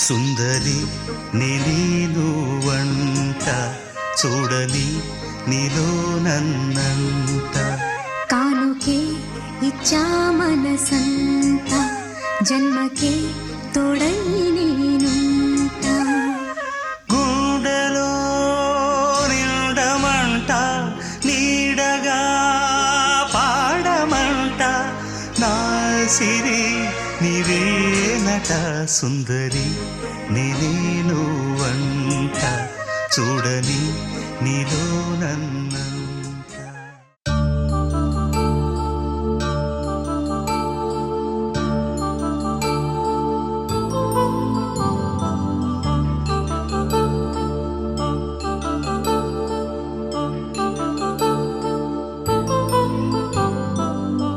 సుందరి నీను వంట చూడని నీలో నన్నంత కానుకే ఇచ్చా మనసంత జన్మకే తోడై నేనుంట గుండెలో నిండమంట నీడగా పాడమంట నా సిరి నీవేనట సుందరి నేను వంట చూడని నీలో నన్నంత.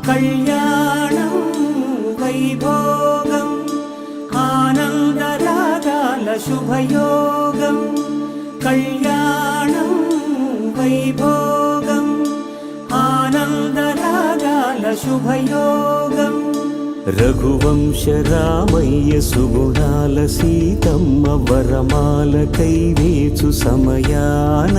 కళ్యాణం వైభోగం ఆనందరాగాల శుభయోగం కళ్యాణం వైభోగం ఆనందరాగాల శుభయోగం రఘువంశ రామయ్య సుగుణాల సీతమ్మ వరమాల కైవేచు సమయాన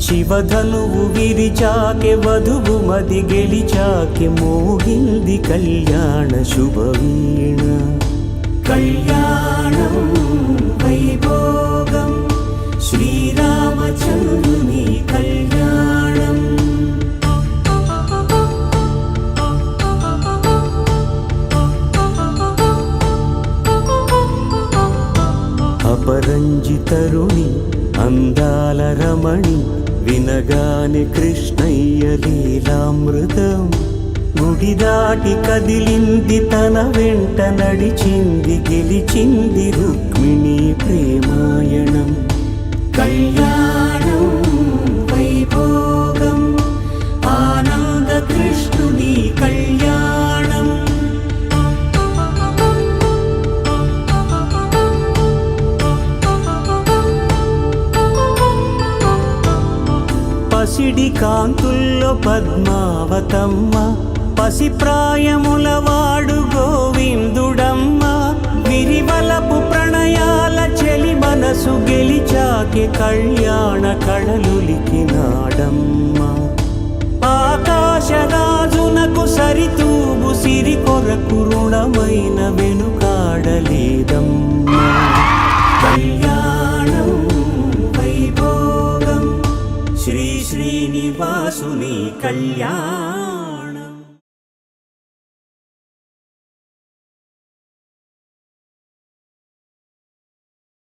శివధనువు విరిచాకె వధువు మది గెలిచాకె మోగింది కళ్యాణ శుభవీణ కళ్యాణం వైభోగం శ్రీరామచంద్రుని కళ్యాణం అపరంజి తరుణి అందాల రమణి వినగానే కృష్ణయ్య లీలామృతం గుడి దాటి కదిలింది తన వెంట నడిచింది గెలిచింది రుక్మిణి ప్రేమాయణం కళ్యాణం వైభోగం ఆనంద కృష్ణుని కళ్యాణం పసిడి కాంతుల్లో పద్మావతమ్మ పసిప్రాయముల వాడు గోవిందుడమ్మ విరివలపు ప్రణయాల చెలి మనసు గెలిచాకే కళ్యాణ కళలులికినాడమ్మ ఆకాశరాజునకు సరితూగు సిరి కొరకు రుణమైన వెనుకాడలేదమ్మా కళ్యాణం వైభోగం శ్రీ శ్రీనివాసుని కళ్యాణం